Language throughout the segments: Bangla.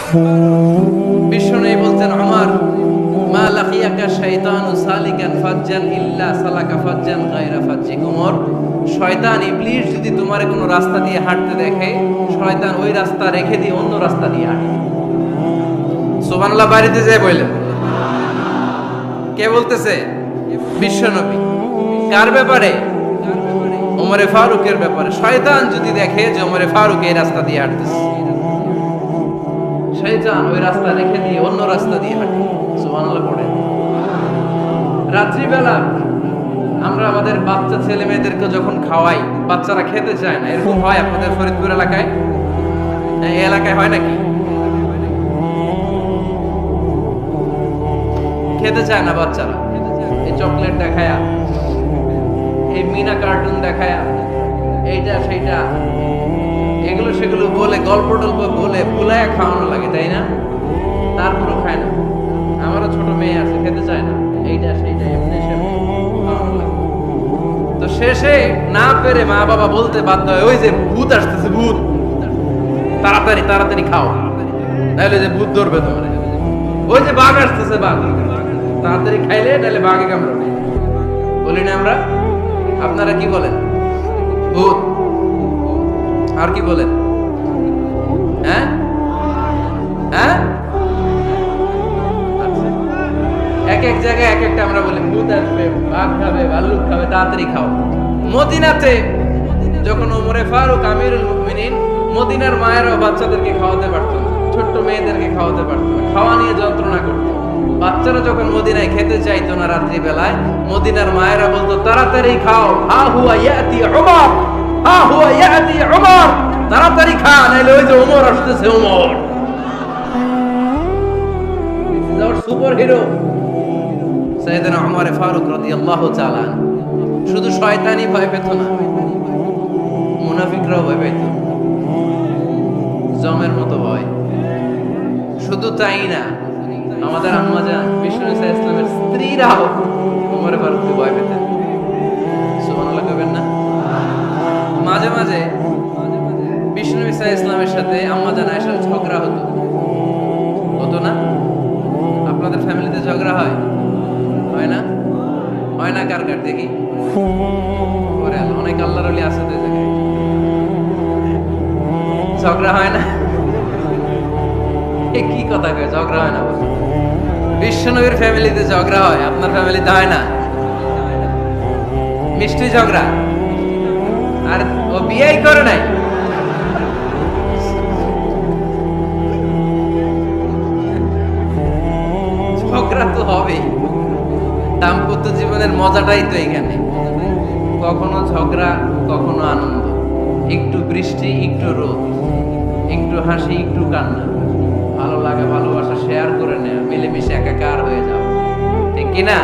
বিষ্ণু বলছেন ওমর, মা লাকিয়াকা শাইতানু সালিকান ফাজ্জান ইল্লা সালাকা ফাজ্জান গায়রা ফাজ্জিক। ওমর, শয়তান ইবলিস যদি তোমার কোনো রাস্তা দিয়ে হাঁটতে দেখে, শয়তান ওই রাস্তা রেখে দিয়ে অন্য রাস্তা দিয়ে হাঁটে। সুবহানাল্লাহ। বাড়িতে যায় বললেন, কে বলতেছে? বিশ্বনবী। কার ব্যাপারে? ওমরে ফারুকের ব্যাপারে। শয়তান যদি দেখে যে ওমরে ফারুক এই রাস্তা দিয়ে হাঁটতেছে, শয়তান ওই রাস্তা রেখে দিয়ে অন্য রাস্তা দিয়ে হাঁটে। সুবহানাল্লাহ পড়ে। রাত্রিবেলা আমরা আমাদের বাচ্চা ছেলে মেয়েদেরকে যখন খাওয়াই, বাচ্চারা খেতে চায় না, এরকম হয় আপনাদের ফরিদপুর এলাকায়? এই এলাকায় হয় নাকি? খেতে চায় না বাচ্চারা, এই চকলেট দেখায়া, এই মিনা কার্টুন দেখায়া, এইটা সেইটা, এগুলো সেগুলো বলে, গল্প টল্প বলে ভুলায় খাওয়ানো লাগে, তাই না? তারপরও খায় না। আমারও ছোট মেয়ে আছে, খেতে চায় না, এইটা সেইটা এমনি সেমনি খাওয়ানো লাগে। তো শেষে না পেরে মা বাবা বলতে বাধ্য হয়, ওই যে ভূত আসতেছে, ভূত, তাড়াতাড়ি তাড়াতাড়ি খাও, তাহলে যে ভূত ধরবে তোমার। ওই যে বাঘ আসতেছে, বাঘ, তাড়াতাড়ি খাইলে তাহলে বাঘে কামড়াবে। বলি না আমরা? আপনারা কি বলেন? ভূত। আর কি বলেন? হ্যাঁ হ্যাঁ, এক এক জায়গায় এক একটা আমরা বলি, ভূত আসবে, বাঘ খাবে, ভাল্লুক খাবে, তাড়াতাড়ি খাও। মদিনাতে যখন ওমরে ফারুক আমিরুল মুমিনিন, মদিনার মায়েরাও বাচ্চাদেরকে খাওয়াতে পারতো না, ছোট্ট মেয়েদেরকে খাওয়াতে পারতো না, খাওয়া নিয়ে যন্ত্রণা করতো। বাচ্চারা যখন মদিনায় খেতে চাইতো না রাত্রি বেলায়, মদিনার মায়েরা বলতো, তাড়াতাড়ি খাও, হা হুয়া ইয়াতি উমর, হা হুয়া ইয়াতি উমর, তাড়াতাড়ি খা, নাইলে ওই যে ওমর আসতেছে, ওমর। সুপার হিরো সাইয়েদনা ওমর ফারুক রাদিয়াল্লাহু তাআলা। শুধু শয়তানই ভয় পেত না, মুনাফিকরাও ভয় পেত, জমের মতো ভয়। শুধু তাই না, আমাদের আম্মা জান বিষ্ণু সাল্লাল্লাহু আলাইহি ওয়াসাল্লামের স্ত্রীরাও ওমর ফারুককে ভয় পেতেন। সুবহানাল্লাহ কইবেন না? মাঝে মাঝে বিষ্ণু সাল্লাল্লাহু আলাইহি ওয়াসাল্লামের সাথে আম্মা জান আয়েশার ঝগড়া হতো, হতো না? আপনাদের ফ্যামিলিতে ঝগড়া হয়? হয় না? হয় না? কার কার দেখি? অনেক আল্লাহর ওলি আছে তো জায়গায়, ঝগড়া হয় না? কি কথা কয়, ঝগড়া হয় না? বিশ্বনবীর ফ্যামিলিতে ঝগড়া হয়, আপনার ফ্যামিলিতে হয় না? মিষ্টি ঝগড়া। আর ও বিয়েই করে নাই। ঝগড়া তো হবেই, দাম্পত্য জীবনের মজাটাই তো এখানে। কখনো ঝগড়া, কখনো আনন্দ, একটু বৃষ্টি, একটু রোদ, একটু হাসি, একটু কান্না, ভালো লাগা, ভালোবাসা শেয়ার করে নেওয়া, মিলেমিশে একাকার হয়ে যাও, ঠিক কিনা?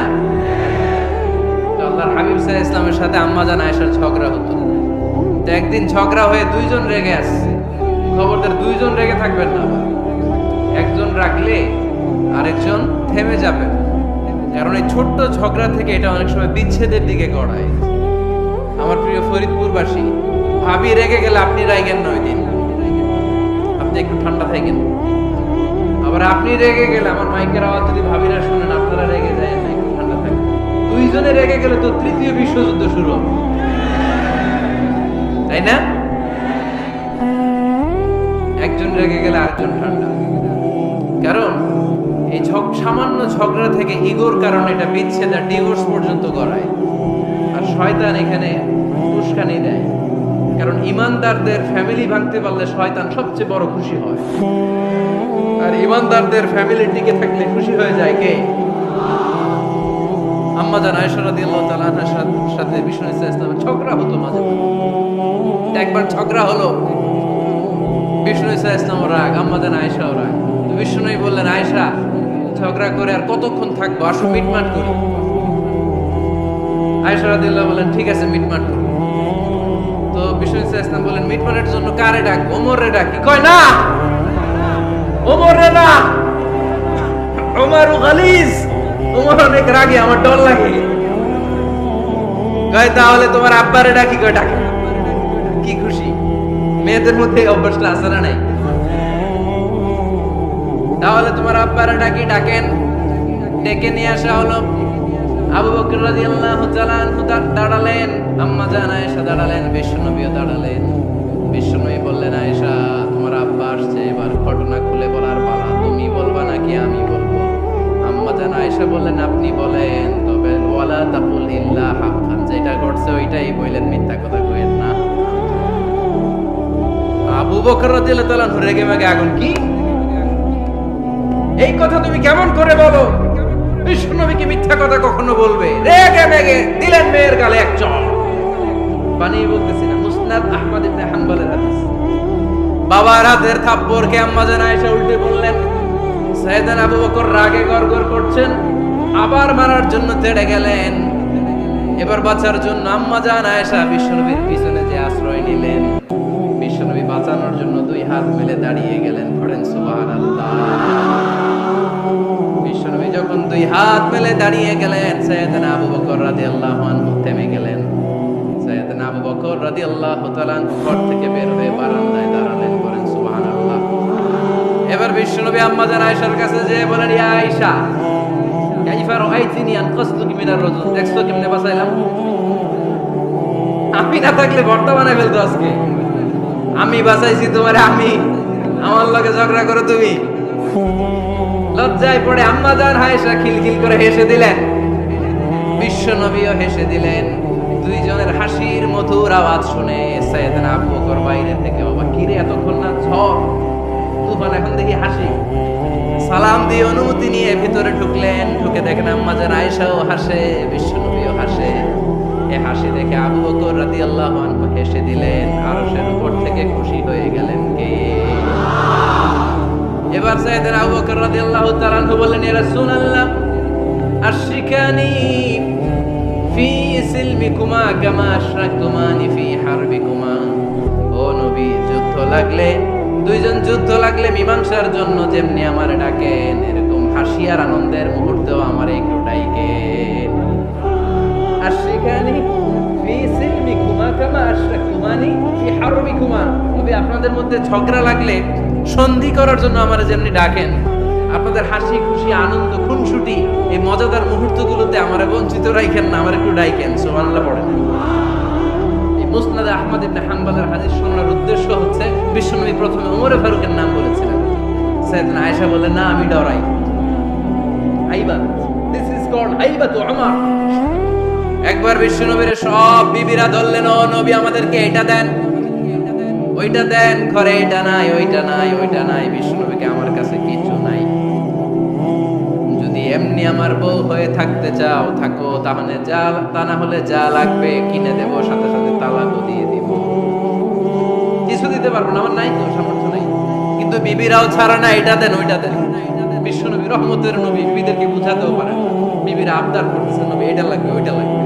আল্লাহর হাবিব সাল্লাল্লাহু আলাইহি ওয়াসাল্লামের সাথে আম্মা জান আয়েশার ঝগড়া হতো। তো একদিন ঝগড়া হয়ে দুইজন রেগে আসছে। খবরদার দুইজন রেগে থাকবেন না, একজন রাখলে আরেকজন থেমে যাবে, কারণ এই ছোট্ট ঝগড়া থেকে এটা অনেক সময় বিচ্ছেদের দিকে গড়ায়। আমার প্রিয় ফরিদপুরবাসী, ভাবি রেগে গেলে আপনি রাইগেন না, ওই দিন আপনি একটু ঠান্ডা থাকেন। আবার আপনি রেগে গেলে, আমার মাইকের আওয়াজ যদি ভাবিরা শুনেন, আপনারা রেগে যায় না, একটু ঠান্ডা থাকেন। দুইজনে রেগে গেলে তো তৃতীয় বিশ্বযুদ্ধ শুরু হবে, তাই না? একজন রেগে গেলে আরেকজন ঠান্ডা, কারণ এই সামান্য ঝগড়া থেকে ইগোর কারণে এটা বিচ্ছেদ আর ডিভোর্স পর্যন্ত গড়ায়। আর শয়তান এখানে উস্কানি দেয়, কারণ ইমানদারদের ফ্যামিলি ভাঙতে পারলে শয়তান সবচেয়ে বড় খুশি হয়। আর ইমানদারদের ফ্যামিলি টিকে থাকলে খুশি হয়ে যায় কে? আম্মা জান আয়েশা রাদিয়াল্লাহু তাআলা আনহার সাথে বিষ্ণু সাল্লাল্লাহু আলাইহি ওয়াসাল্লামের ঝগড়া হতো মাঝে মাঝে। একবার ঝগড়া হলো, বিষ্ণু সাল্লাল্লাহু আলাইহি ওয়াসাল্লাম রাগ, আম্মা জান আয়েশাও রাগ। তো বিষ্ণু বললেন, আয়েশা, ঝগড়া করে আর কতক্ষণ থাকবো, আসো মিটমাট করি। আয়েশা রাদিয়াল্লাহু বলেন, ঠিক আছে মিটমাট করি। তো বিষ্ণু সাল্লাল্লাহু আলাইহি ওয়াসাল্লাম বলেন, মিটমাটের জন্য কারে ডাক? ওমরে ডাকি। কয় না, ওমরে না, ওমর গালিজ, ওমর অনেক রাগী, আমার ডর লাগে। কয় তাহলে তোমার আব্বারে ডাকি। কয় ডাকি। কি খুশি! মেয়েদের মধ্যে অভ্যাসটা আছে না নাই? তাহলে তোমার আব্বারা ডাকেন। ডেকে নিয়ে আসা হলো। আবু বকর রাদিয়াল্লাহু তাআলা আনহু দাঁড়ালেন, আম্মা জান আয়েশা দাঁড়ালেন, বিশ্বনবীও দাঁড়ালেন। বিশ্বনবী বললেন, আয়েশা তোমার আব্বা আসছে, এবার ঘটনা খুলে বলার পালা। তুমি বলবা নাকি আমি বলবো? আম্মা জান আয়েশা বললেন, আপনি বলেন, তবে ওয়ালা তাকুল ইল্লা হাক্কান, যেটা ঘটছে ওইটাই বললেন, মিথ্যা কথা কইেন না। আবু বকর রাদিয়াল্লাহু তাআলা রেগে মেগে আগুন, কি এই কথা তুমি কেমন করে বলো? বিশ্বনবীকে মিথ্যা কথা কখনো বলবে? রেগে মেগে দিলেন মেয়ের গালে এক চড়। বানিয়ে বলতেছি না, মুসনাদ আহমদ ইবনে হাম্বলের হাদিস। বাবার হাতের থাপ্পড়কে আম্মা জান আয়েশা উল্টে বললেন। সাইয়েদনা আবু বকর রাগে গড়গড় করছেন, আবার মারার জন্য তেড়ে গেলেন। এবার বাঁচার জন্য আম্মা জান আয়েশা বিশ্বনবীর পিছনে যে আশ্রয় নিলেন, বিশ্বনবী বাঁচানোর জন্য দুই হাত মেলে দাঁড়িয়ে গেলেন। পড়েন সুবহানাল্লাহ। বিশ্বনবী যখন দুই হাত মেলে দাঁড়িয়ে গেলেন, সাইয়েদনা আবু বকর রাদিয়াল্লাহু আনহু থেমে গেলেন। সাইয়েদনা আবু বকর রাদিয়াল্লাহু তাআলা আনহু ঘর থেকে বের হয়ে বারান্দায় দাঁড়ালেন। পড়েন সুবহানাল্লাহ। এবার বিশ্বনবী আম্মা জান আয়েশার কাছে যেয়ে বলেন, ইয়া আয়েশা, কাইফা রাআইতিনি আনকাসতুকি মিনার রাজুল, দেখছো কেমনে বাঁচাইলাম? আমি না থাকলে ভর্তা বানাই ফেলতো আজকে। আমি বাঁচাইছি তোমারে, আমি আমার লগে ঝগড়া করো তুমি। লজ্জায় পড়ে আম্মা জান আয়েশা খিলখিল করে হেসে দিলেন, বিশ্বনবীও হেসে দিলেন। দুইজনের হাসির মধুর আওয়াজ শুনে সাইয়েদনা আবু বকর বাইরে থেকে, বাবা কিরে এতক্ষণ না ঝড় তুফান, এখন দেখি হাসি। সালাম দিয়ে অনুমতি নিয়ে ভিতরে ঢুকলেন। ঢুকে দেখেন আম্মা জান আয়েশাও হাসে, বিশ্বনবীও হাসে। এ হাসি দেখে আবু বকর রাদিয়াল্লাহু আনহু হেসে দিলেন, আরশের উপর থেকে খুশি হয়ে গেলেন কে? এবার সাইয়েদনা আবু বকর রাদিয়াল্লাহু তাআলা আনহু বললেন, ইয়া রাসূলুল্লাহ, আশরিকানি ফি সিলমিকুমা কামা আশরাকতুমানি ফি হারবিকুমা। ও নবী, যুদ্ধ লাগলে, দুইজন যুদ্ধ লাগলে মীমাংসার জন্য যেমনি আমারে ডাকেন, এরকম হাসি আর আনন্দের মুহূর্তেও আমারে একটু ডাকেন। আশরিকানি ফি সিলমিকুমা কামা আশরাকতুমানি ফি হারবিকুমা। নবী, আপনাদের মধ্যে ঝগড়া লাগলে সন্ধি করার জন্য আমারে যেমনি ডাকেন, আপনাদের হাসি খুশি আনন্দ খুনসুটি এই মজাদার মুহূর্তগুলোতে আমারে বঞ্চিত রাখেন না, আমার একটু ডাকেন। সুবহানাল্লাহ পড়েন। এই মুসনাদ আহমদ ইবনে হাম্বলের হাদিস শোনার উদ্দেশ্য হচ্ছে, বিশ্বনবী প্রথমে ওমরে ফারুকের নাম বলেছিলেন। সাইয়েদনা আয়েশা বললেন, না আমি ডরাই। হাইবা, দিস ইজ কল্ড হাইবাতু উমর। একবার বিশ্বনবীর সব বিবিরা ধরলেন, ও নবী আমাদেরকে এটা দেন, ওইটা দেন, ঘরে এটা নাই, ওইটা নাই, ওইটা নাই। বিশ্বনবীকে, আমার কাছে কিছু নাই, যদি এমনি আমার বউ হয়ে থাকতে চাও থাকো, তাহলে যা, তা না হলে যা লাগবে কিনে দেব, সাথে সাথে তালাকও দিয়ে দিব। কিছু দিতে পারবো না, আমার নাই তো, সামর্থ্য নাই। কিন্তু বিবিরাও ছাড়া না, এটা দেন ওইটা দেন। বিশ্বনবী রহমতের নবী, বিবিদেরকে বুঝাতেও পারেন। বিবিরা আবদার করতেছে, নবী এটা লাগবে ওইটা লাগবে।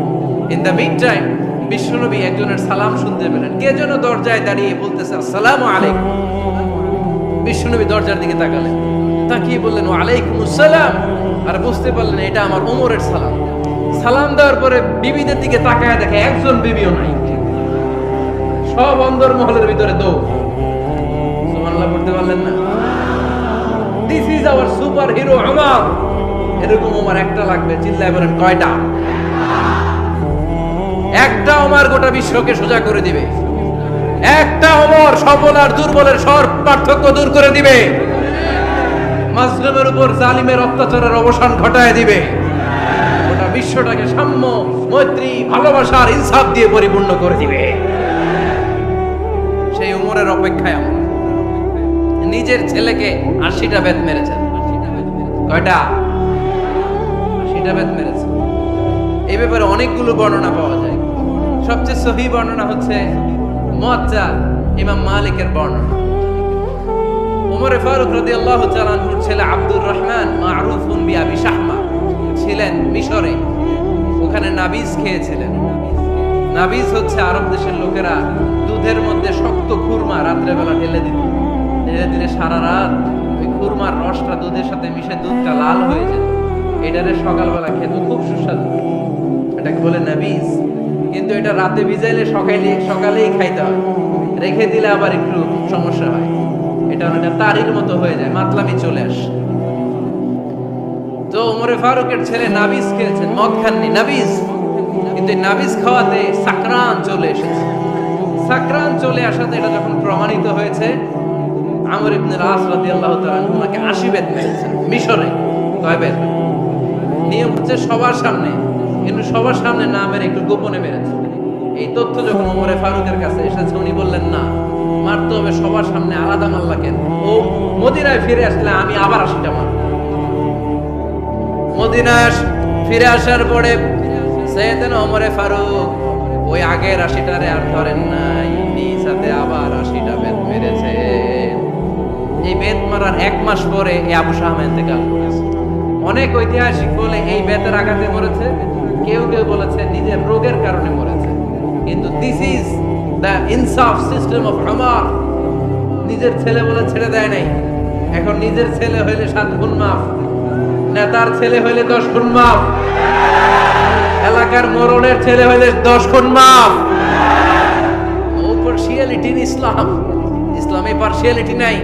ইন দ্য মিড টাইম বিশ্বনবী একজনের সালাম শুনতে পেলেন। কে যেন দরজায় দাঁড়িয়ে বলতেছে, আসসালামু আলাইকুম। বিশ্বনবী দরজার দিকে তাকালেন, তাকিয়ে বললেন, ওয়ালাইকুম আসসালাম। আর বুঝতে পারলেন এটা আমার ওমরের সালাম। সালাম দেওয়ার পরে বিবিদের দিকে তাকায় দেখে একজন বিবিও নাই, সব অন্দর মহলের ভিতরে দৌড়। সুবহানাল্লাহ পড়তে পারলেন না? This is our super hero Omar. এরকম ওমর একটা লাগবে, চিল্লায় বলেন কয়টা? একটা ওমর গোটা বিশ্বকে সোজা করে দিবে। একটা ওমর সবল আর দুর্বলের সব পার্থক্য দূর করে দিবে। মাজলুমের উপর জালিমের অত্যাচারের অবসান ঘটায় দিবে। গোটা বিশ্বটাকে সাম্য, মৈত্রী, ভালোবাসার ইনসাফ দিয়ে পরিপূর্ণ করে দিবে। সেই ওমরের অপেক্ষায় আমরা। নিজের ছেলেকে ৮০টা বেত মেরেছেন। কয়টা? ৮০টা বেত মেরেছেন। এই ব্যাপারে অনেকগুলো বর্ণনা পাওয়া যায়। সবচেয়ে সহিহ বর্ণনা হচ্ছে মুয়াত্তা ইমাম মালিকের বর্ণনা। ওমর ফারুক রাদিয়াল্লাহু তাআলা আনহুর ছেলে আব্দুর রহমান মারুফুন বিআবি শাহমা ছিলেন মিশরে। ওখানে নাবিজ খেয়েছিলেন। নাবিজ হচ্ছে আরব দেশের লোকেরা দুধের মধ্যে শক্ত খুরমা রাত্রে বেলা ঢেলে দিত। ধীরে ধীরে সারা রাত ওই খুরমার রসটা দুধের সাথে মিশে দুধটা লাল হয়ে যেত। এটারে সকালবেলা খেত, খুব সুস্বাদু। এটাকে বলে নাবিজ। কিন্তু এটা রাতে ভিজাইলে সকালেই খাইতে হয়, রেখে দিলে আবার একটু সমস্যা হয়। এটা অনেকটা তারির মতো হয়ে যায়, মাতলামি চলে আসে। তো ওমরে ফারুকের ছেলে নাবিজ খেয়েছেন, মদ খাননি, নাবিজ, কিন্তু নাবিজ খাওয়াতে সাকরান চলে এসেছে। সাকরান চলে আসাতে এটা যখন প্রমাণিত হয়েছে, আমর ইবনে আস রাদিয়াল্লাহু তাআলা ওনাকে 80 বেত মেরেছেন মিশরে। কয় বেত? নিয়ম হচ্ছে সবার সামনে, কিন্তু সবার সামনে না মেরে একটু গোপনে মেরেছে। এই তথ্য যখন ওমরে ফারুকের কাছে এসেছে, উনি বললেন না, মারতে হবে সবার সামনে, আলাদা মাল্লা কেন? ও মদিনায় ফিরে আসলে আমি আবার 80টা মারব। মদিনায় ফিরে আসার পরে সাইয়েদনা ওমরে ফারুক ওই আগের 80টারে আর ধরেন নাই, নিজ হাতে আবার 80টা বেত মেরেছে। এই বেত মারার 1 মাস পরে এই আবু শাহমা ইন্তেকাল করেছে। অনেক ঐতিহাসিক বলে এই বেতের আঘাতে মরেছে, কেউ কেউ বলেছে নিজের রোগের কারণে মরেছে। কিন্তু দিস ইজ দ্য ইনসাফ সিস্টেম অফ উমর। নিজের ছেলে বলে ছেড়ে দেয় নাই। এখন নিজের ছেলে হইলে 7 গুণ মাফ, নেতার ছেলে হইলে 10 গুণ মাফ, এলাকার মোড়লের ছেলে হইলে 10 গুণ মাফ। ও পার্সিয়ালিটি ইন ইসলাম, ইসলামে পার্সিয়ালিটি নাই।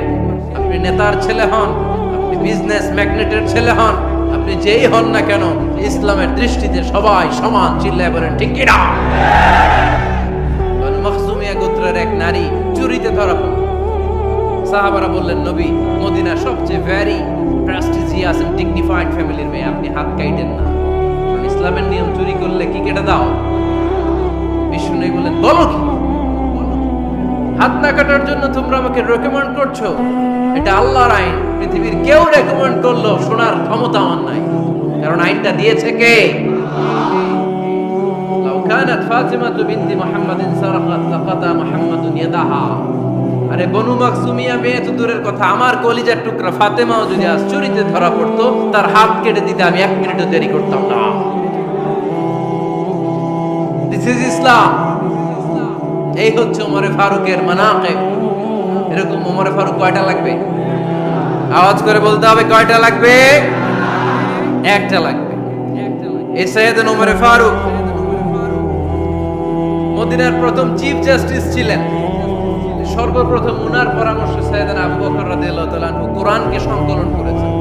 আপনি নেতার ছেলে হন, আপনি বিজনেস ম্যাগনেটের ছেলে হন, আপনি যেই হন না কেন, ইসলামের দৃষ্টিতে সবাই সমান। চিল্লায় বলেন ঠিক কি না? মখজুমিয়া গোত্রের এক নারী চুরিতে ধরা পড়ল। সাহাবারা বললেন, নবী, মদিনার সবচেয়ে ভেরি প্রেস্টিজিয়াস এন্ড ডিগনিফাইড ফ্যামিলির মেয়ে, আপনি হাত কাটেন না, কারণ ইসলামের নিয়ম চুরি করলে কি কেটে দাও? বিষ্ণু বললেন, বলো কি? হাত না কাটার জন্য তোমরা আমাকে রেকমেন্ড করছো? এটা আল্লাহর আইন, পৃথিবীর কেউ রেকমেন্ড করলো শোনার ক্ষমতা আমার নাই, কারণ আইনটা দিয়েছে কে? লাউ কানাত ফাতিমাতু বিনতি মুহাম্মাদিন সারাকাত লাকাতা মুহাম্মাদুন ইয়াদাহা। আরে বনু মাকসুমিয়া মেয়ে তো দূরের কথা, আমার কলিজার টুকরা ফাতেমাও যদি আজ চুরিতে ধরা পড়তো, তার হাত কেটে দিতে আমি 1 মিনিটও দেরি করতাম না। দিস ইজ ইসলাম। এই হচ্ছে ওমরে ফারুকের মানাকিব। এরকম ওমরে ফারুক কয়টা লাগবে? আওয়াজ করে বলতে হবে, কয়টা লাগবে? একটা লাগবে। এই সাইয়েদনা ওমরে ফারুক মদিনার প্রথম চিফ জাস্টিস ছিলেন। সর্বপ্রথম উনার পরামর্শে সাইয়েদনা আবু বকর রাদিয়াল্লাহু তাআলা আনহু কোরআনকে সংকলন করেছেন।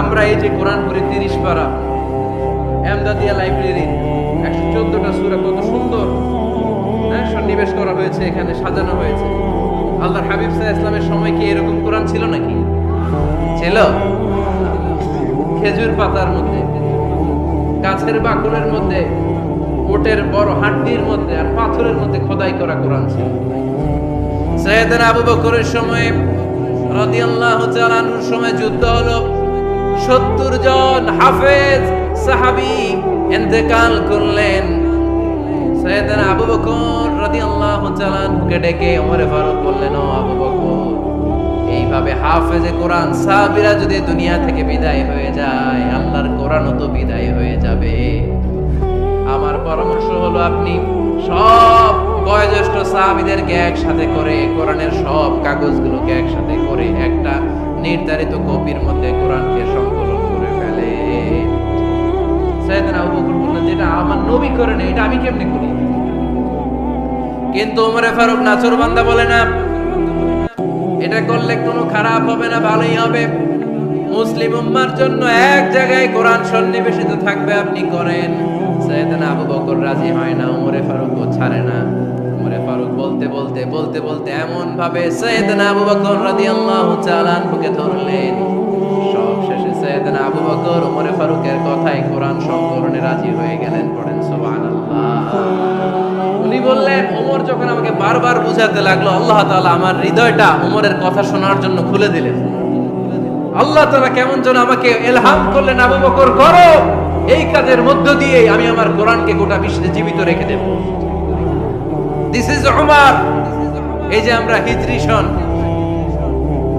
আমরা এই যে কোরআন পড়ি 30 পারা, এমদাদিয়া লাইব্রেরি 114টা সূরা, কত সুন্দর সন্নিবেশ করা হয়েছে, এখানে সাজানো হয়েছে। আল্লাহর হাবিব সাল্লাল্লাহু আলাইহি ওয়াসাল্লামের সময় কি এরকম কোরআন ছিল নাকি? ছিল? খেজুর পাতার মধ্যে, গাছের বাকলের মধ্যে, ওটের বড় হাড্ডির মধ্যে আর পাথরের মধ্যে খোদাই করা কোরআন ছিল। সাইয়েদনা আবু বকরের সময় রাদিয়াল্লাহু তাআলা আনহুর সময় যুদ্ধ হলো, 70 জন হাফেজ সাহাবী ইন্তেকাল করলেন। সাইয়েদনা আবু বকর রাদিয়াল্লাহু তাআলা আনহুকে ডেকে ওমরে ফারুক বললেন, ও আবু বকর, এইভাবে হাফেজে কোরআন সাহাবীরা যদি দুনিয়া থেকে বিদায় হয়ে যায়, আল্লাহর কোরআনও তো বিদায় হয়ে যাবে। আমার পরামর্শ হলো আপনি সব বয়োজ্যেষ্ঠ সাহাবীদেরকে একসাথে করে কোরআনের সব কাগজগুলোকে একসাথে করে একটা নির্ধারিত কপির মধ্যে কোরআনকে সংকলন করে ফেলে। সাইয়েদনা আবু বকর বললেন, যেটা আমার নবী করে না, এটা আমি কেমনে করি? কিন্তু ওমরে ফারুক নাছোড়বান্দা বলে না, এটা করলে কোনো খারাপ হবে না, ভালোই হবে। মুসলিম উম্মার জন্য এক জায়গায় কোরআন সন্নিবেশিত থাকবে, আপনি করেন। সাইয়েদনা আবু বকর রাজি হয় না, ওমরে ফারুকও ছাড়ে না। ওমরে ফারুক বলতে বলতে এমন ভাবে সাইয়েদনা আবু বকর রাদিয়াল্লাহু তাআলা আনহুকে ধরলেন, সব শেষে সাইয়েদনা আবু বকর ওমরে ফারুকের কথায় কোরআন সংকলনে রাজি হয়ে গেলেন। পড়েন সুবহানাল্লাহ। উনি বললেন, ওমর যখন আমাকে বারবার বুঝাতে লাগলো, আল্লাহ তাআলা আমার হৃদয়টা ওমরের কথা শোনার জন্য খুলে দিলেন। আল্লাহ তাআলা কেমন যেন আমাকে ইলহাম করলেন, আবু বকর করো, এই কাজের মধ্য দিয়ে আমি আমার কোরআনকে গোটা বিশ্বে জীবিত রেখে দেব। This is Umar. এই যে আমরা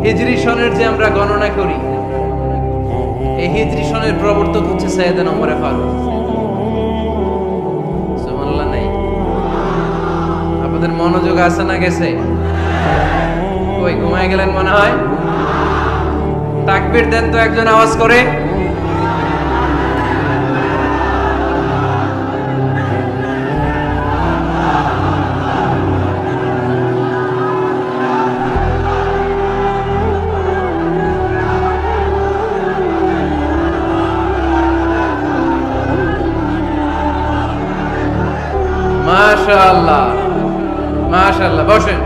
হিজরি সনের যে আমরা গণনা করি, এই হিজরি সনের প্রবর্তক হচ্ছে সাইয়েদনা ওমরে ফারুক। সুবহানাল্লাহ নাই? আপনাদের মনোযোগ আছে না গেছে? কই ঘুমায় গেলেন মনে হয়? তাকবীর দেন তো একজন আওয়াজ করে। মাশাআল্লাহ মাশাআল্লাহ। বসেন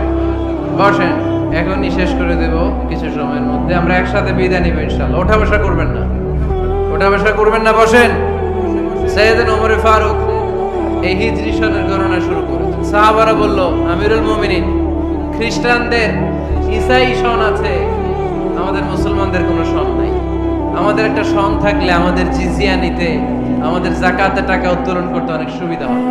বসেন, এখনই শেষ করে দেব কিছু সময়ের মধ্যে। আমরা একসাথে বিদায় নিব ইনশাআল্লাহ। ওঠা বসা করবেন না, ওঠা বসা করবেন না, বসেন। সাইয়েদনা ওমর ফারুক এই হিজরি সনের গণনা শুরু করেছেন। সাহাবারা বলল, আমিরুল মুমিনিন, খ্রিস্টানদের ঈসাই সন আছে, আমাদের মুসলমানদের কোনো সন নাই। আমাদের একটা সন থাকলে আমাদের জিজিয়া নিতে, আমাদের যাকাতের টাকা উত্তোলন করতে অনেক সুবিধা হবে।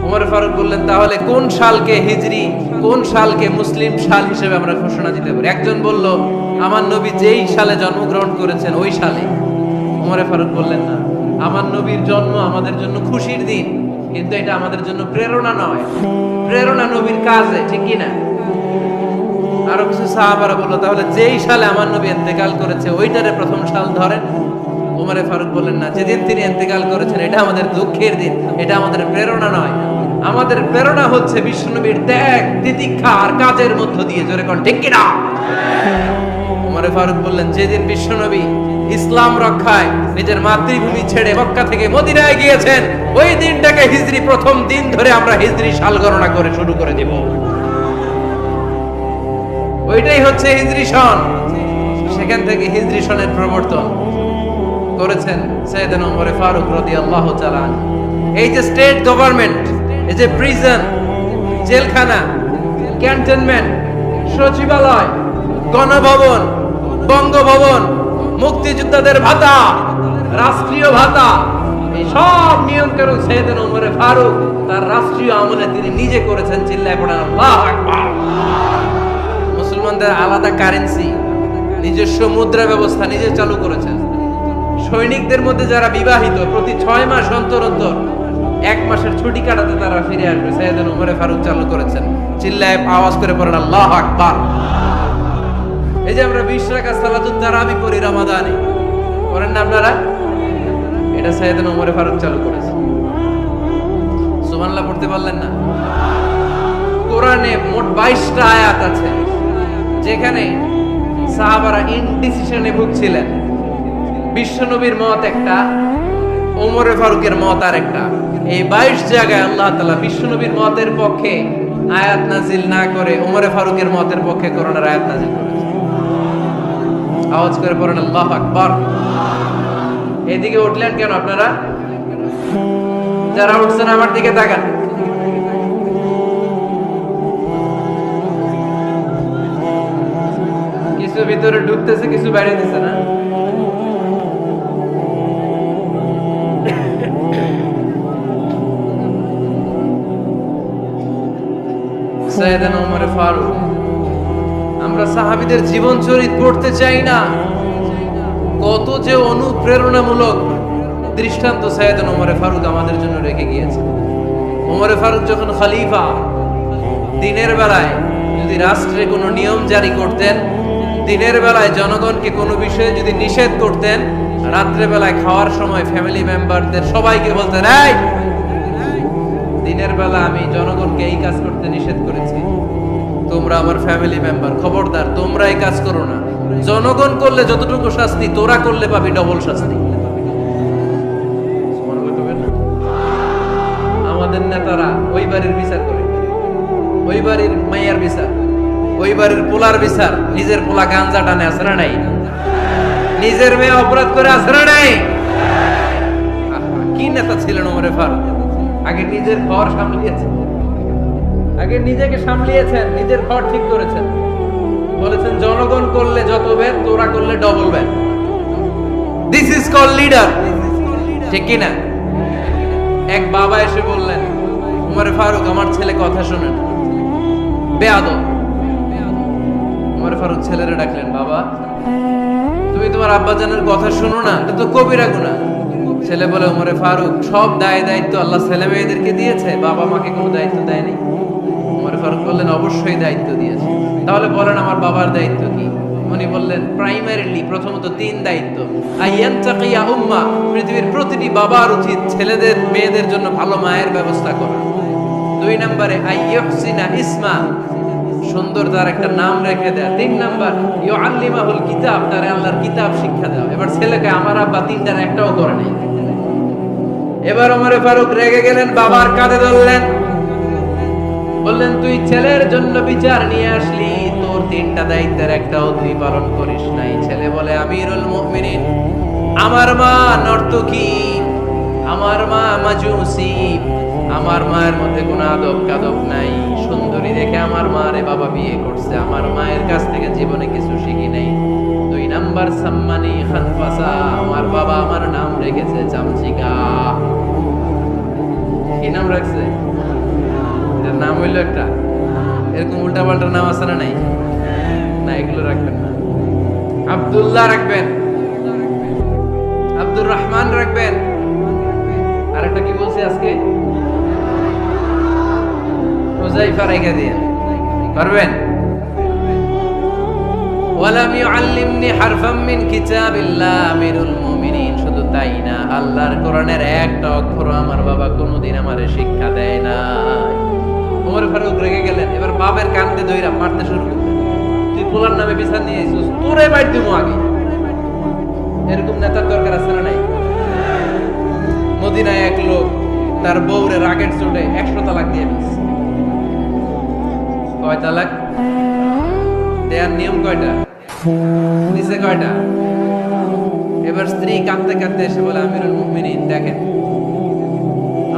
ওমর ফারুক বললেন, তাহলে কোন সালকে হিজরি, কোন সালকে মুসলিম সাল হিসেবে আমরা ঘোষণা দিতে পারি? একজন বলল, আমার নবী যেই সালে জন্মগ্রহণ করেছেন ওই সালে। ওমর ফারুক বললেন, না, আমার নবীর জন্ম আমাদের জন্য খুশির দিন, কিন্তু এটা আমাদের জন্য প্রেরণা নয়। প্রেরণা নবীর কাজে, ঠিক কি না? আরো কিছু সাহাবারা বললো, তাহলে যেই সালে আমার নবী ইন্তেকাল করেছে ওইটারে প্রথম সাল ধরেন। ওমর ফারুক বললেন, না, যেদিন তিনি ইন্তেকাল করেছেন এটা আমাদের দুঃখের দিন, এটা আমাদের প্রেরণা নয়। আমাদের প্রেরণা হচ্ছে বিশ্বনবীর ত্যাগ, তিতিক্ষা আর কাজের মধ্য দিয়ে। জোরে কোন ঠিক কি না? ওমর ফারুক বললেন, যেদিন বিশ্বনবী ইসলাম রক্ষায় নিজের মাতৃভূমি ছেড়ে মক্কা থেকে মদিনায় গিয়েছেন ওই দিনটাকে হিজরি প্রথম দিন ধরে আমরা হিজরি সাল গণনা করে শুরু করে দেব। ওইটাই হচ্ছে হিজরি সন। সেখান থেকে হিজরি সনের প্রবর্তন করেছেন সাইয়েদনা ওমর ফারুক রাদিয়াল্লাহু তাআলা। এই যে স্টেট গভর্নমেন্ট, এই যে প্রিজন, জেলখানা, ক্যান্টনমেন্ট, সচিবালয়, গণভবন, বঙ্গভবন, মুক্তিযোদ্ধাদের ভাতা, রাষ্ট্রীয় ভাতা, এই সব নিয়ম কানুন সাইয়েদনা ওমর ফারুক তার রাষ্ট্রীয় আমলে তিনি নিজে করেছেন। চিল্লায় পড়েন আল্লাহু আকবার। মুসলমানদের আলাদা কারেন্সি, নিজস্ব মুদ্রা ব্যবস্থা নিজে চালু করেছেন। সৈনিকদের মধ্যে যারা বিবাহিত, প্রতি 6 মাস অন্তর অন্তর 1 মাসের ছুটি কাটাতে তারা ফিরে আসবে। সাইয়েদনা ওমর ফারুক চালু করেছেন। চিল্লায় আওয়াজ করে পড়েন আল্লাহু আকবার। এই যে আমরা 20 রাকাত সালাতুত তারাবি পড়ি রমাদানে, করেন না আপনারা? এটা সাইয়েদনা ওমর ফারুক চালু করেছেন। সুবহানাল্লাহ পড়তে পারলেন না? কোরআনে মোট 22টা আয়াত আছে যেখানে সাহাবারা ইনডিসিশনে ভুগছিলেন। বিশ্বনবীর মত একটা, ওমর ফারুকের মত আর একটা। এই 22 জায়গায় আল্লাহ তাআলা বিশ্বনবীর মতের পক্ষে আয়াত নাজিল না করে ওমর ফারুকের মতের পক্ষে কোরআনের আয়াত নাজিল করেছেন। আওয়াজ করে পড়েন আল্লাহু আকবার। এদিকে উঠলেন কেন আপনারা? যারা উঠছেন আমার দিকে তাকান। কিছু ভিতরে ঢুকতেছে, কিছু বাইরে দিচ্ছে না। সাইয়েদনা ওমর ফারুক, আমরা সাহাবীদের জীবন চরিত পড়তে চাই না, কত যে অনুপ্রেরণামূলক দৃষ্টান্ত সাইয়েদনা ওমর ফারুক আমাদের জন্য রেখে গিয়েছে। ওমর ফারুক যখন খলিফা, দিনের বেলায় যদি রাষ্ট্রে কোনো নিয়ম জারি করতেন, দিনের বেলায় জনগণকে কোনো বিষয়ে যদি নিষেধ করতেন, রাত্রে বেলায় খাওয়ার সময় ফ্যামিলি মেম্বারদের সবাইকে বলতেন, এই দিনের বেলা আমি জনগণকে এই কাজ করতে নিষেধ করেছি, তোমরা আমার ফ্যামিলি মেম্বার, খবরদার তোমরা এই কাজ করো না। জনগণ করলে যতটুকু শাস্তি, তোরা করলে পাবি ডবল শাস্তি। আমাদের নেতারা ওই বাড়ির বিচার করে, ওই বাড়ির মাইয়ার বিচার, ওই বাড়ির পোলার বিচার। নিজের পোলা গাঞ্জা টানে, আছে না নাই? নিজের মেয়ে অপরাধ করে, আছে না নাই? কি নেতা ছিলেন ওমর ফারুক! আগে নিজের ঘর সামলিয়েছেন, আগে নিজেকে সামলিয়েছেন, নিজের ঘর ঠিক করেছেন। বলেছেন জনগণ করলে যত ব্যান, তোরা করলে double ban. This is call leader, ঠিক কি না? এক বাবা এসে বললেন, ওমর ফারুক আমার ছেলে কথা শোনেন, বেয়াদব। ওমর ফারুক ছেলেরে ডাকলেন, বাবা তুমি তোমার আব্বাজানের কথা শোনো না, এটা তো কবিরা গুনাহ। ছেলে বলে, ওমর ফারুক সব দায় দায়িত্ব আল্লাহ ছেলে মেয়েদেরকে দিয়েছে, বাবা মাকে কোনো দায়িত্ব দেয়নি। ওমর ফারুক বললেন, অবশ্যই দায়িত্ব দিয়েছে। তাহলে বলেন আমার বাবার দায়িত্ব কি? উনি বললেন, প্রাইমারিলি প্রথমত 3 দায়িত্ব। আইয়ানতাকিয়া উম্মাহ, পৃথিবীর প্রতিটি বাবার উচিত ছেলেদের মেয়েদের জন্য ভালো মায়ের ব্যবস্থা করা। 2 নম্বরে আইয়ুহসিনা ইসমা, সুন্দর তার একটা নাম রেখে দেয়া। 3 নাম্বার ইউআল্লিমাহুল কিতাব, তার আল্লাহর কিতাব শিক্ষা দেওয়া। এবার ছেলেকে আমার আব্বা 3টার একটাও করে নাই। এবার ওমর ফারুক রেগে গেলেন, বাবার কাঁধে ধরলেন, বললেন তুই ছেলের জন্য বিচার নিয়ে আসলি, তোর তিনটা দায়িত্বের একটাও তুই পালন করিস নাই। ছেলে বলে আমিরুল মুমিনিন, আমার মা নর্তকী, আমার মা মাজুসি, আমার মায়ের মধ্যে কোনো আদব কাদব নাই, সুন্দরী দেখে আমার মারে বাবা বিয়ে করছে, আমার মায়ের কাছ থেকে জীবনে কিছু শিখি নাই। 2 নাম্বার সাম্মানি খানফাসা, আমার বাবা আমার নাম রেখেছে চামচিকা। কি নাম রাখছে? এটার নাম হইলো একটা, এরকম উল্টা পাল্টা নাম আছে না? নাই না, এগুলো রাখবেন না। আব্দুল্লাহ রাখবেন, আব্দুর রহমান রাখবেন, আর একটা কি বলছি আজকে, হুযায়ফা রেখে দিয়েন, পারবেন? ওয়ালাম ইউআল্লিমনি হারফাম মিন কিতাবিল্লাহ, আমিরুল মুমিনিন। শুধু তাই না, আল্লাহর কোরআনের একটা অক্ষর আমার বাবা কোনোদিন আমারে শিক্ষা দেয় না। ওমর ফারুক রেগে গেলেন, এবার বাবার কান্দে ধইরা মারতে শুরু করলেন। তুই পোলার নামে বিচার নিয়ে এসেছিস, তোরে বাইর দিমু আগে। এরকম নেতার দরকার আছে না নাই? মদিনায় এক লোক তার বউরে রাগের চোটে 100 তালাক দিয়ে দিয়েছে। কয় তালাক দেয়ার নিয়ম কয়টা? নিচে কয়টা? এবার স্ত্রী কাঁদতে কাঁদতে এসে বলে আমিরুল মুমিনিন দেখেন,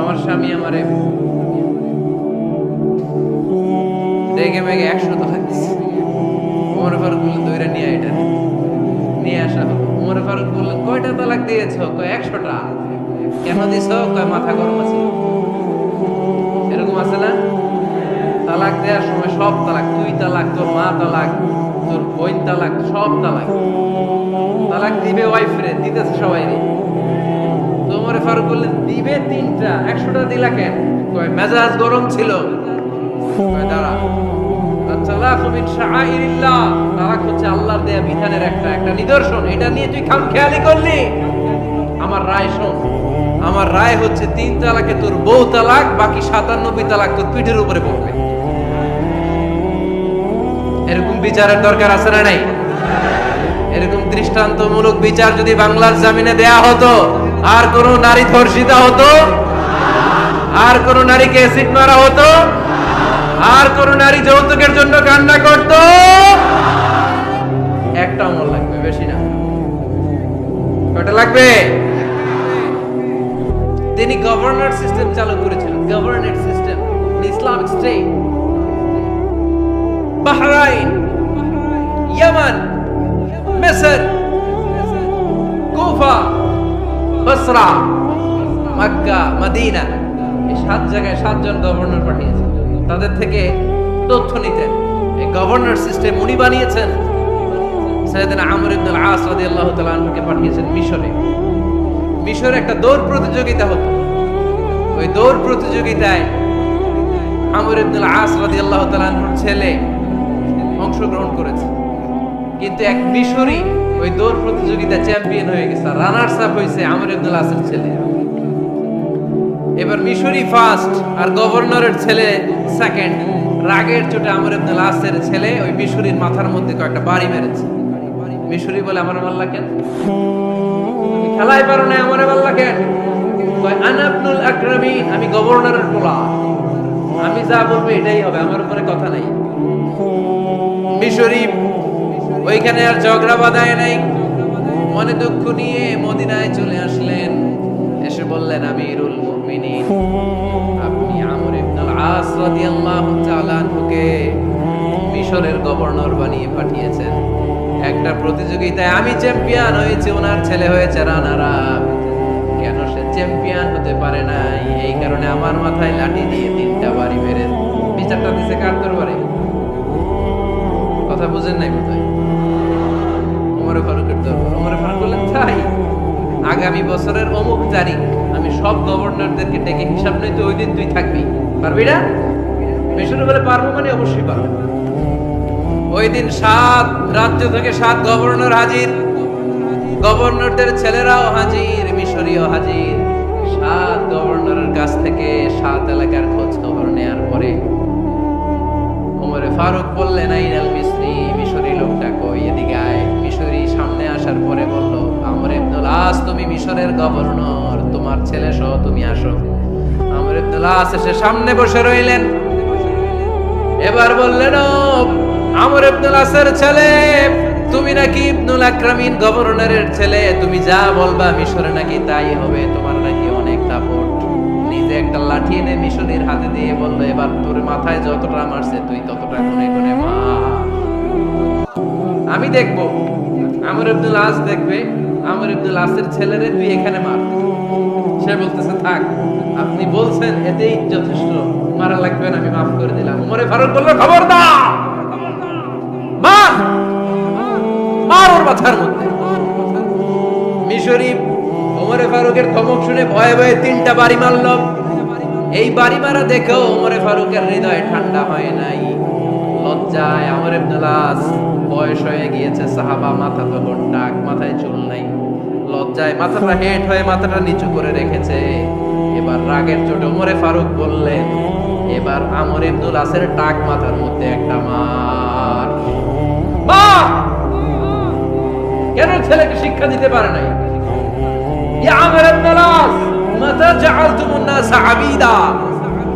আমার স্বামী আমারে দেখে মেঘে 100 তালাক দিচ্ছে। ওমর ফারুক বললেন দইরা নিয়ে এটা নিয়ে আসা হলো। ওমর ফারুক বললেন কয়টা তালাক দিয়েছো? কয় 100টা। কেন দিছো? কয় মাথা গরম আছে। এরকম আছে না? তালাক দেওয়ার সময় সব তালাক, তুই তালাক, তোর মা তালাক, তোর বোন তালাক, সব তালাক। তালাক দিবে ওয়াইফরে, দিতেছে সবাই রে। তো ওমর ফারুক বললেন দিবে 3টা, 100টা দিলা কেন? কয় মেজাজ গরম ছিল। কয় দাঁড়া, তালাক মিন শাআইরিল্লাহ, তালাক হচ্ছে আল্লাহর দেয়া বিধানের একটা নিদর্শন, এটা নিয়ে তুই খামখেয়ালি করলি। আমার রায় শোন, আমার রায় হচ্ছে 3 তালাকে তোর বউ তালাক, বাকি 97 তালাক তোর পিঠের উপরে পড়বে। এরকম বিচারের দরকার আছে না নাই? এরকম দৃষ্টান্তমূলক বিচার যদি বাংলার জমিনে দেয়া হতো, আর কোন নারী ধর্ষিতা হতো, আর কোন নারীকে অ্যাসিড মারা হতো, আর কোন নারী যৌতুকের জন্য কান্না করত? একটা আমল লাগবে, বেশি না। কয়টা লাগবে? তিনি গভর্নর সিস্টেম চালু করেছিলেন, governor system, Islamic state. Bahrain, ইয়ামান, মিসর, কুফা, বসরা, মক্কা, মদিনা, এই 7 জায়গায় 7 জন গভর্নর পাঠিয়েছেন। তাদের থেকে তথ্য নিতেন। এই গভর্নর সিস্টেম উনি বানিয়েছেন। সাইয়েদনা আমর ইবনে আল-আস রাদিয়াল্লাহু তাআলা আনহুকে পাঠিয়েছেন মিশরে। মিশরে একটা দৌড় প্রতিযোগিতা হতো। ওই দৌড় প্রতিযোগিতায় আমর ইবনে আল-আস রাদিয়াল্লাহু তাআলা আনহুর ছেলে অংশগ্রহণ করেছে, কিন্তু এক মিশরি ওই দৌড় প্রতিযোগিতায় চ্যাম্পিয়ন হয়ে গেছে, রানার্স আপ হয়েছে আমর ইবনে আল-আসের ছেলে। এবার মিশরি ফার্স্ট আর গভর্নরের ছেলে সেকেন্ড। রাগের চোটে আমর ইবনে আল-আসের ছেলে ওই মিশরির মাথার মধ্যে কয়েকটা বাড়ি মেরেছে। মিশরি বলে আমার মাল্লা কেন? তুমি খেলাই পারো না, আমার মাল্লা কেন? কয় আনা ইবনুল আকরামিন, আমি গভর্নরের পোলা, আমি যা বলবো এটাই হবে, আমার উপরে কথা নাই। মিশরি ওইখানে আর ঝগড়া বাঁধায় নাই, মনে দুঃখ নিয়ে মদিনায় চলে আসলেন। এসে বললেন আমিরুল মুমিনিন, আপনি আমর ইবনে আল-আস রাদিয়াল্লাহু তাআলা আনহুকে মিশরের গভর্নর বানিয়ে পাঠিয়েছেন। একটা প্রতিযোগিতায় আমি চ্যাম্পিয়ন হয়েছি, ওনার ছেলে হয়েছে রানার আপ। কেন সে চ্যাম্পিয়ন হতে পারে নাই? এই কারণে আমার মাথায় লাঠি দিয়ে 3টা বাড়ি মেরে বিচারটা দিছে কার দরবারে? কথা বুঝেন নাই বোধহয়? ওমর ফারুকের দরবার। ওমর ফারুক বললেন তাই, আগামী বছরের অমুক তারিখ আমি সব গভর্নরদেরকে ডেকে হিসাব নেই, তো ওই দিন তুই থাকবি, পারবি না? মিশরে বলে পারবো, মানে অবশ্যই পারবো। ওই দিন 7 রাজ্য থেকে 7 গভর্নর হাজির, গভর্নরদের ছেলেরাও হাজির, মিশরীয় হাজির। 7 গভর্নরের কাছ থেকে 7 এলাকার খোঁজ খবর নেয়ার পরে ওমরে ফারুক বললেন আইনাল মিসরি, মিশরী লোকটা কই, এদিকে আয়। মিশরী সামনে আসার পরে বলল আমর ইবনে আল-আস, তুমি মিশরের গভর্নর, তোমার ছেলে সহ তুমি আসো। আমর ইবনে আল-আস এসে সামনে বসে রইলেন। এবার বললেন, ও আমর ইবনুল আসের ছেলে, তুমি নাকি ইবনুল আকরামিন গভর্নরের ছেলে, তুমি যা বলবা মিশরে নাকি তাই হবে, তোমার নাকি অনেক দাপট। নিজে একটা লাঠি এনে মিশনের হাতে দিয়ে বললো, এবার তোর মাথায় যতটা মারছে তুই ততটা গুনে গুনে মার, আমি দেখবো। আমর ইবনুল আস দেখবে, আমর ইবনুল আসের ছেলেরে তুই এখানে মার। সে বলতেছে, থাক, আপনি বলছেন এতেই যথেষ্ট, মারা লাগবে না, আমি মাফ করে দিলাম। ওমরে ফারুক বলল, খবরদার, মার, মার ওর মাথার মধ্যে। মিশরি ওমরে ফারুকের ধমক শুনে ভয়ে ভয়ে 3টা বাড়ি মারল। এই বাড়ি মারা দেখেও ওমরে ফারুকের হৃদয় ঠান্ডা হয় নাই। লজ্জায় আমর ইবনুল আস, বয়স হয়ে গিয়েছে সাহাবা, মাথা তো টাক, মাথায় চুল নাই, লজ্জায় মাথাটা হেট হয়ে মাথাটা নিচু করে রেখেছে। এবার রাগের চোটে ওমরে ফারুক বললেন, এবার আমর ইবনুল আসের টাক মাথার মধ্যে একটা মার। কেন ছেলেকে শিক্ষা দিতে পারে নাই? ইয়া আমর ইবনুল আস, মাতা জাআলতুমুন নাস আবিদা,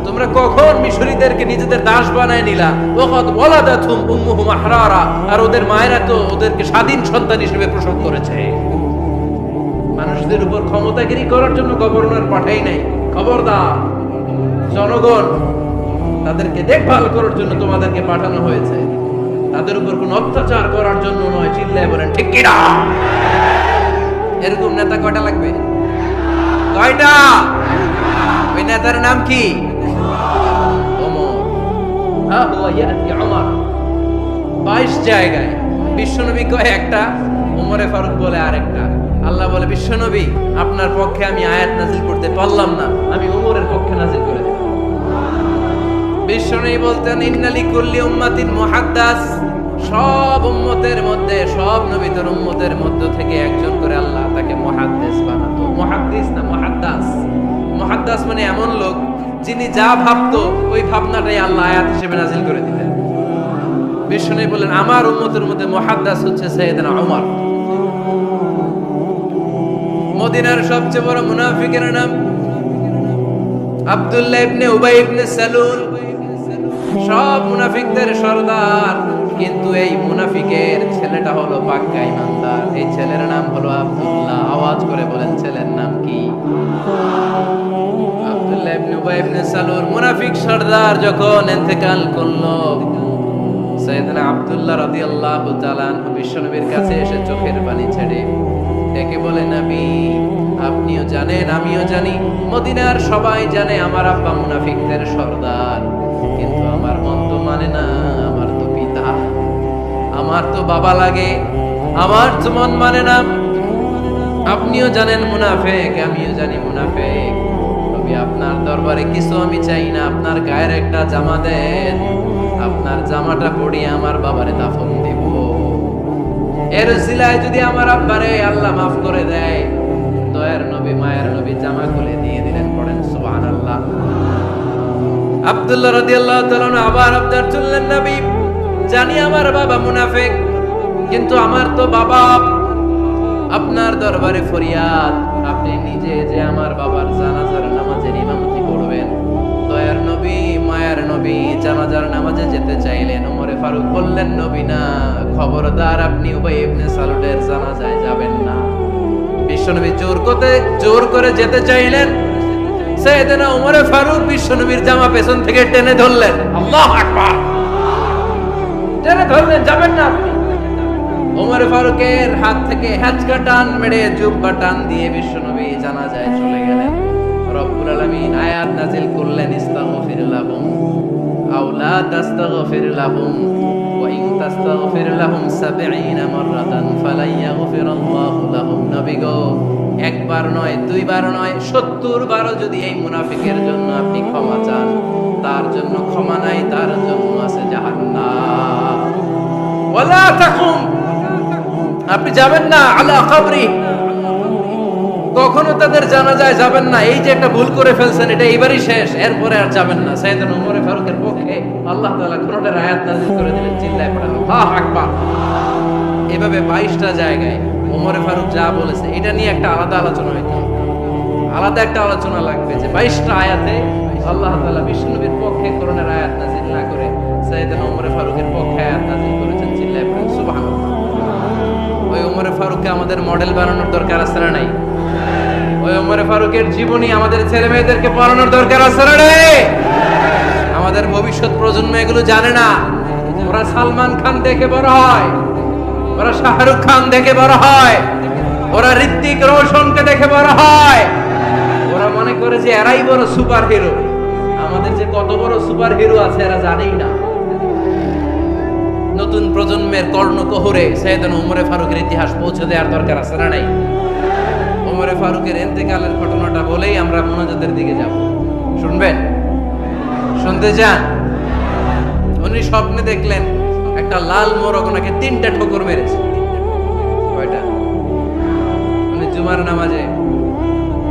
তোমরা কখন মিশরীদেরকে নিজেদের দাস বানায় নিলা? ওয়াকাদ ওয়ালাদাতুম উম্মুহুম আহরারা, আর ওদের মায়েরা তো ওদেরকে স্বাধীন সন্তান হিসেবে প্রসব করেছে। মানুষদের উপর ক্ষমতাগিরি করার জন্য গভর্নর পাঠাই নাই। খবরদার, জনগণ তাদেরকে দেখভাল করার জন্য তোমাদেরকে পাঠানো হয়েছে, তাদের উপর কোন অত্যাচার করার জন্য নয়। চিল্লায় বলেন ঠিক কি না? এরকম নেতা কয়টা লাগবে? কয়টা? ওই নেতার নাম কি? ওমর। হ্যাঁ, হুয়া ইয়াতি ওমর। 22 জায়গায় বিশ্বনবী কয় একটা, ওমরে ফারুক বলে আরেকটা। আল্লাহ বলে, বিশ্বনবী আপনার পক্ষে আমি আয়াত নাজিল করতে পারলাম না, আমি ওমরের পক্ষে নাজিল করে দিলাম। বিশ্বনবী বলতেন, ইন্নালি কুল্লি উম্মাতিন মুহাদ্দাস, সব উম্মতের মধ্যে, সব নবীদের উম্মতের মধ্য থেকে একজন করে আল্লাহ তাকে মুহাদ্দিস বানাতো। মুহাদ্দিস না মুহাদ্দাস। মুহাদ্দাস মানে এমন লোক যিনি যা ভাবতো ওই ভাবনাটাই আল্লাহ আয়াত হিসেবে নাজিল করে দিলেন। বিশ্বনবী বলেন, আমার উম্মতের মধ্যে মুহাদ্দাস হচ্ছে সাইয়েদনা ওমর। মদিনার সবচেয়ে বড় মুনাফিকের নাম আব্দুল্লাহ ইবনে উবাই ইবনে সালুল, সব মুনাফিকদের সরদার। কিন্তু এই মুনাফিকের ছেলেটা হলো পাক্কা ইমানদার। এই ছেলের নাম হলো আব্দুল্লাহ। আওয়াজ করে বলেন, ছেলের নাম কি? আব্দুল্লাহ ইবনে উবাই ইবনে সালুল। মুনাফিক সরদার যখন ইন্তেকাল করলো, সাইয়েদনা আব্দুল্লাহ রাদিয়াল্লাহু তাআলা বিশ্বনবীর কাছে এসে চোখের পানি ছেড়ে ডেকে বলে, নবী আপনিও জানেন, আমিও জানি, মদিনার সবাই জানে আমার আব্বা মুনাফিকদের সরদার, কিন্তু আমার মন তো মানে না, আমার তো পিতা, আমার তো বাবা লাগে, আমার তো মন মানে না। আপনিও জানেন মুনাফিক, আমিও জানি মুনাফিক। নবী আপনার দরবারে কিছু আমি চাই না, আপনার গায়ের একটা জামা দেন, আপনার জামাটা পরিয়ে আমার বাবারে দাফন দিব। এর উসিলায় যদি আমার আব্বারে আল্লাহ মাফ করে দেয়, দয়ার নবী মায়ের নবী জামা খুলে দিয়ে দিলেন। পড়েন সুবহানাল্লাহ। আব্দুল্লাহ রাদিয়াল্লাহু তাআলা আবার আবদার তুললেন, নবী জানি আমার বাবা মুনাফিক, কিন্তু আমার তো বাবা, আপনার দরবারে ফরিয়াদ, আপনি নিজে যে আমার বাবার জানাজার নামাজের ইমামতি করবেন। দয়ার নবী মায়ের নবী জানাজার নামাজে যেতে চাইলেন। ওমরে ফারুক বললেন, নবী না, খবরদার আপনি উবাই ইবনে সালুলের জানাজায় যাবেন না। বিশ্বনবী জোর করে যেতে চাইলেন। সাইয়েদনা ওমরে ফারুক বিশ্বনবীর জামা পেছন থেকে টেনে ধরলেন। আল্লাহু আকবার। টেনে ধরলেন, যাবেন না আপনি। ওমর ফারুকের হাত থেকে হ্যাচকা টান মেরে জুব্বা টান দিয়ে বিশ্বনবী জানাজায় চলে গেলেন। রব্বুল আলামিন আয়াত নাযিল করলেন, ইস্তাগফির লাহুম আও লা তাস্তাগফির লাহুম ওয়া ইন তাস্তাগফির লাহুম ৭০ মাররাতান ফালা ইয়াগফিরাল্লাহু লাহুম। নবী গো, একবার নয়, দুইবার নয়, ৭০ বারও যদি এই মুনাফিকের জন্য আপনি ক্ষমা চান, তার জন্য ক্ষমা নাই, তার জন্য আছে জাহান্নাম। ওয়ালা তাকুম, আপনি যাবেন না আলা কবরি, কখনো তাদের জানাজায় যাবেন না। এই যে একটা ভুল করে ফেলছেন, এটা এইবারই শেষ, এরপরে আর যাবেন না। সাইয়েদনা ওমর ফারুকের পক্ষে আল্লাহ তাআলা কোরআনের আয়াত নাযিল করে দিলেন। চিল্লায় পড়েন আল্লাহু আকবার। এভাবে 22টা জায়গায় ওমর ফারুক যা বলেছে, এটা নিয়ে একটা আলাদা আলোচনা হইতো, আলাদা একটা আলোচনা লাগবে যে 22টা আয়াতে আল্লাহ তাআলা বিশ্বনবীর পক্ষে কোরআনের আয়াত নাযিল না করে সাইয়েদনা ওমর ফারুকের পক্ষে আয়াত নাযিল করেছেন। চিল্লায়ে পড়েন সুবহানাল্লাহ। ওই ওমর ফারুককে আমাদের মডেল বানানোর দরকার আছে না নাই? ওই ওমর ফারুকের জীবনী আমাদের ছেলে মেয়েদেরকে পড়ানোর দরকার আছে না নাই? আমাদের ভবিষ্যৎ প্রজন্ম এগুলো জানে না। ওরা সালমান খান দেখে বড় হয়, ওরা শাহরুখ খান দেখে বড় হয়, ওরা ঋত্বিক রোশনকে দেখে বড় হয়। ওরা মনে করে যে এরাই বড় সুপার হিরো। আমাদের যে কত বড় সুপার হিরো আছে এরা জানেই না। নতুন প্রজন্মের কর্ণকোহরে সাইয়েদনা ওমর ফারুকের ইতিহাস পৌঁছে দেওয়ার দরকার আছে না নাই? ওমর ফারুকের ইন্তেকালের ঘটনাটা বলেই আমরা মুনাজাতের দিকে যাব। শুনবেন? শুনতে চান? উনি স্বপ্নে দেখলেন একটা লাল মোরগ ওনাকে 3টা ঠোকর মেরেছে। কয়টা? উনি জুমার নামাজে,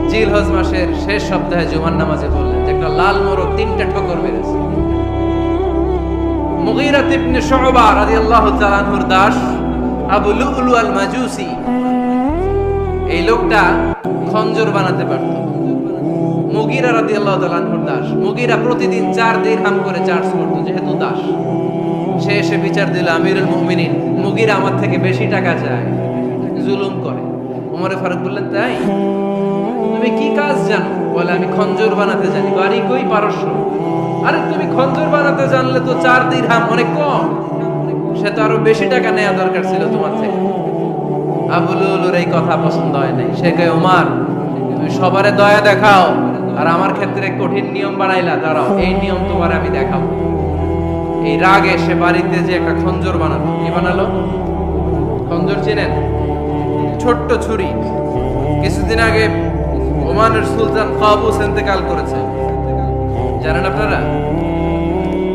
জিলহজ মাসের শেষ সপ্তাহে জুমার নামাজে বললেন যে একটা লাল মোরগ 3টা ঠোকর মেরেছে। মুগীরা ইবনে শুবা রাদিয়াল্লাহু তাআলা আনহুর দাস আবু লুলু আল মাজুসি, এই লোকটা খঞ্জর বানাতে পারত। মুগীরা রাদিয়াল্লাহু তাআলা আনহুর দাস। মুগীরা প্রতিদিন 4 দিরহাম করে চার্জ করত, যেহেতু দাস। সে এসে বিচার দিল, আমিরুল মুমিনিন, মুগীরা আমার থেকে বেশি টাকা চায়, জুলুম করে। ওমর ফারুক বললেন, তাই? তুমি কি কাজ জানো? বলে, আমি খঞ্জর বানাতে জানি। বাড়ি কই? পারস্য। আরে তুমি খঞ্জর বানাতে জানলে তো 4 দিরহাম অনেক কম। সে তো আরো বেশি টাকা নেওয়া দরকার ছিল তোমার থেকে। আবু লুলুর এই কথা পছন্দ হয় নাই। সে কয়, ওমর তুমি সবারে দয়া দেখাও, আর আমার ক্ষেত্রে কঠিন নিয়ম বানাইলা, দাঁড়াও এই নিয়ম তোমার আমি দেখাবো। এই রাগে সে বাড়িতে যে একটা খঞ্জর বানালো। কি বানালো? খঞ্জর চেনেন? ছোট্ট ছুরি। কিছুদিন আগে ওমানের সুলতান কাবুস ইন্তেকাল করেছে, জানেন আপনারা?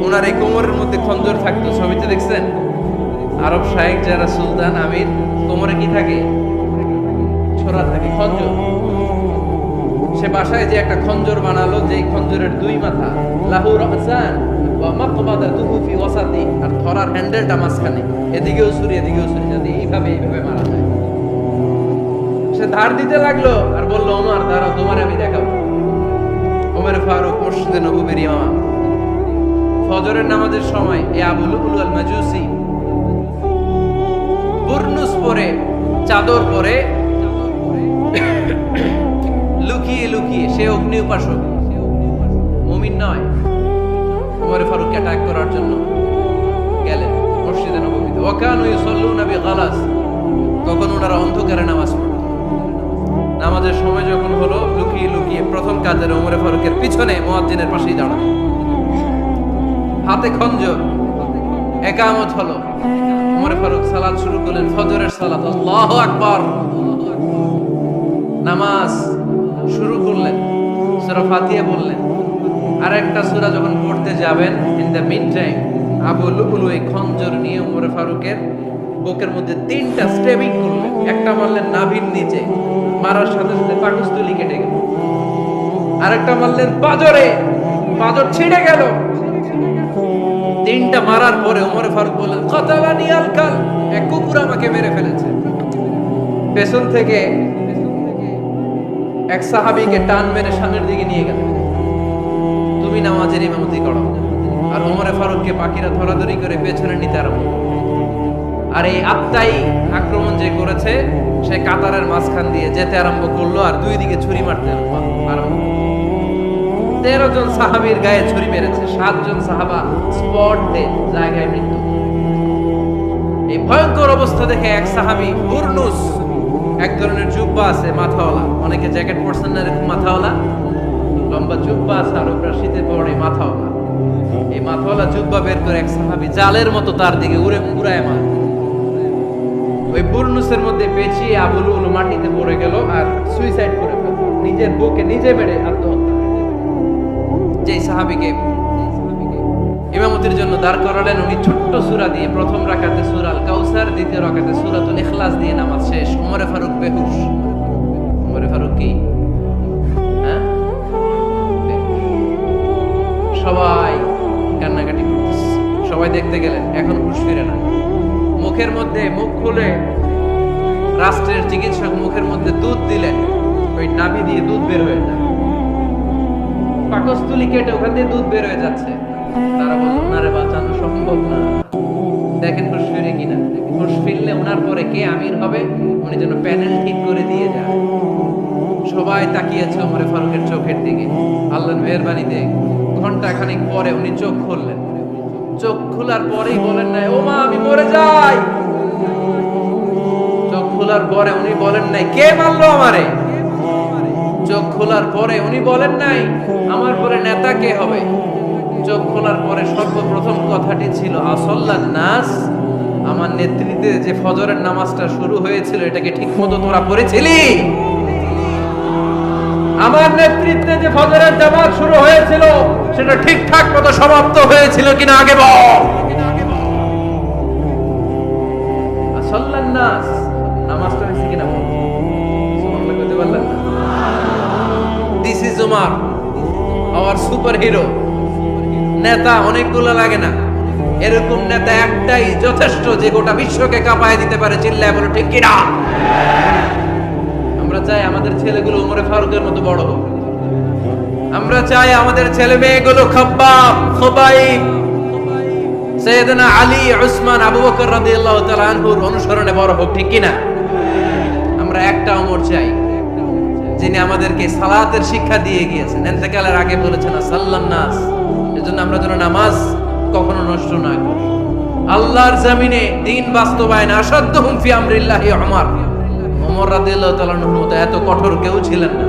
ওনার এই কোমরের মধ্যে খঞ্জর থাকতো, ছবিতে দেখছেন? আরব শায়েখ যারা সুলতান আমির, কোমরে কি থাকে? ছোরা থাকে, খঞ্জর। সে বাসায় যে একটা খঞ্জর বানালো, যে খঞ্জরের 2 মাথা, লাহু রাসান ওয়া মাকবাদাতুহু ফি ওয়াসাতি, আর ধরার হ্যান্ডেলটা মাঝখানে, এদিকেও ছুরি এদিকেও ছুরি, যাতে এইভাবে মারা যায়। সে ধার দিতে লাগলো আর বলল, ওমর দাঁড়াও, তোমার আমি দেখাবো। ওমর ফারুক মসজিদে নববীর ইমাম। ফজরের নামাজের সময় এই আবু লুলু আল মাজুসি বুরনুস পরে, চাদর পরে, লুকিয়ে লুকিয়ে, সে অগ্নি উপাসক, মুমিন নয়। ওমর ফারুককে অ্যাটাক করার জন্য গেলেন মসজিদে নববীতে। ওয়াকানু ইউসাল্লুনা বিগালাস, তখন ওনারা অন্ধকারে নামাজ পড়ত। নামাজের সময় যখন হলো, লুকিয়ে লুকিয়ে প্রথম কাজের ওমর ফারুকের পিছনে মুয়াজ্জিনের পাশেই দাঁড়ানো, হাতে খঞ্জর। ইকামত হলো, ওমর ফারুক সালাত শুরু করলেন, ফজরের সালাত। আল্লাহু আকবার। নামাজ শুরু করলেন, সূরা ফাতিহা বললেন। আর একটা সূরা যখন পড়তে যাবেন, in the mean time Abu Lulu এই খঞ্জর নিয়ে ওমর ফারুকের বুকের মধ্যে 3টা স্টেবিং করলেন। একটা মারলেন নাভির নিচে, মারার সাথে সাথে পাকস্থলী কেটে গেল। আরেকটা মারলেন পাজরে, পাজর ছিঁড়ে গেল। 3টা মারার পরে ওমর ফারুক বললেন, কাতালানি আল কাল, এক কুকুর আমাকে মেরে ফেলেছে। পেছন থেকে এক সাহাবীকে টান মেরে সামনের দিকে নিয়ে গেল, তুমি নামাজের ইমামতি করো। আর ওমর ফারুককে পাখিরা ধরাধরি করে পেছনে নিতে আরম্ভ। আর এই আত্মাই আক্রমণ যে করেছে, সে কাতারের মাঝখান দিয়ে যেতে আরম্ভ করলো, আর 2 দিকে ছুরি মারতে আরম্ভ। 13 জন সাহাবীর গায়ে ছুরি মেরেছে, 7 জন সাহাবা স্পট ডেথ, জায়গায় মৃত্যু। এই ভয়ঙ্কর অবস্থা দেখে এক সাহাবী বুরনুস, এক ধরনের জুব্বা আছে মাথাওয়ালা, অনেকে জ্যাকেট পরছেন না এরকম মাথাওয়ালা, লম্বা জুব্বা আছে, আর ওপরে শীতে পড়ে মাথাওয়ালা। এই মাথাওয়ালা জুব্বা বের করে এক সাহাবী জালের মতো তার দিকে উড়ায় মারে। ওই বুরনুসের মধ্যে পেঁচিয়ে আবু লুলু মাটিতে পড়ে গেল আর সুইসাইড করে ফেলল, নিজের বুকে নিজে মেরে আত্মহত্যা। যেই সাহাবীকে ইমামতির জন্য দাঁড় করালেন, উনি ছোট্ট সূরা দিয়ে, প্রথম রাকাতে সূরা আল কাউসার, দ্বিতীয় রাকাতে সূরাতুল ইখলাস দিয়ে নামাজ শেষ। ওমর ফারুক বেহুশ। ওমর ফারুক কি? হ্যাঁ, সবাই কান্নাকাটি করতেছে, সবাই দেখতে গেলেন, এখন হুঁশ ফিরে না। মুখের মধ্যে, মুখ খুলে রাষ্ট্রের চিকিৎসক মুখের মধ্যে দুধ দিলেন, ওই নাভি দিয়ে দুধ বের হয়ে যায়, পাকস্থলী কেটে ওখান দিয়ে দুধ বের হয়ে যাচ্ছে। তারা বলল ওনারে বাঁচানো সম্ভব না। দেখেন হুঁশ ফিরে কিনা, হুঁশ ফিরলে ওনার পরে কে আমির হবে উনি যেন প্যানেল ঠিক করে দিয়ে যায়। সবাই তাকিয়েছে ওমর ফারুকের চোখের দিকে। আল্লাহর মেহেরবানিতে ঘন্টা খানিক পরে উনি চোখ খুললেন। চোখ খোলার পরেই বলেন নাই ও মা আমি মরে যাই। চোখ খোলার পরে উনি বলেন নাই কে মারলো আমারে। চোখ খোলার পরে উনি বলেন নাই আমার পরে নেতা কে হবে। চোখ খোলার পরে সর্বপ্রথম কথাটি ছিল আসল্লান নাস, আমার নেতৃত্বে যে ফজরের নামাজটা শুরু হয়েছিল এটাকে ঠিক মতো তোরা পড়েছিলি? আমার নেতৃত্বে যে ফজরের জামাত শুরু হয়েছিল সেটা ঠিকঠাক মতো সমাপ্ত হয়েছিল কিনা আগে বল। আসল্লান নাস নামাজটা হয়েছে কিনা বল। সুবহানাল্লাহ কইতে পারলেন না? This is Umar hour super hero. নেতা অনেকগুলো লাগে না, এরকম নেতা একটাই যথেষ্ট যে গোটা বিশ্বকে কাঁপায় দিতে পারে। চিল্লায় বলো ঠিক কিনা? আমরা চাই আমাদের ছেলেগুলো উমরে ফারুকের মতো বড় হোক। আমরা চাই আমাদের ছেলে মেয়েগুলো খাব্বাব, খুবাইব, সাইয়েদনা আলী, উসমান, আবু বকর রাদিয়াল্লাহু তাআলা আনহুর অনুসরণে বড় হোক। ঠিক কিনা? আমরা একটা ওমর চাই যিনি আমাদেরকে সালাতের শিক্ষা দিয়ে গিয়েছেন, ইন্তেকালের আগে বলেছেন সাল্লাল্লাহু নাস। এজন্য আমরা যেন নামাজ কখনো নষ্ট না করি। আল্লাহর জমিনে দ্বীন বাস্তবায়ন আসাদ্দুহুম ফি আমরিল্লাহি উমর। ওমর রাদিয়াল্লাহু তাআলার মতো এত কঠোর কেউ ছিলেন না।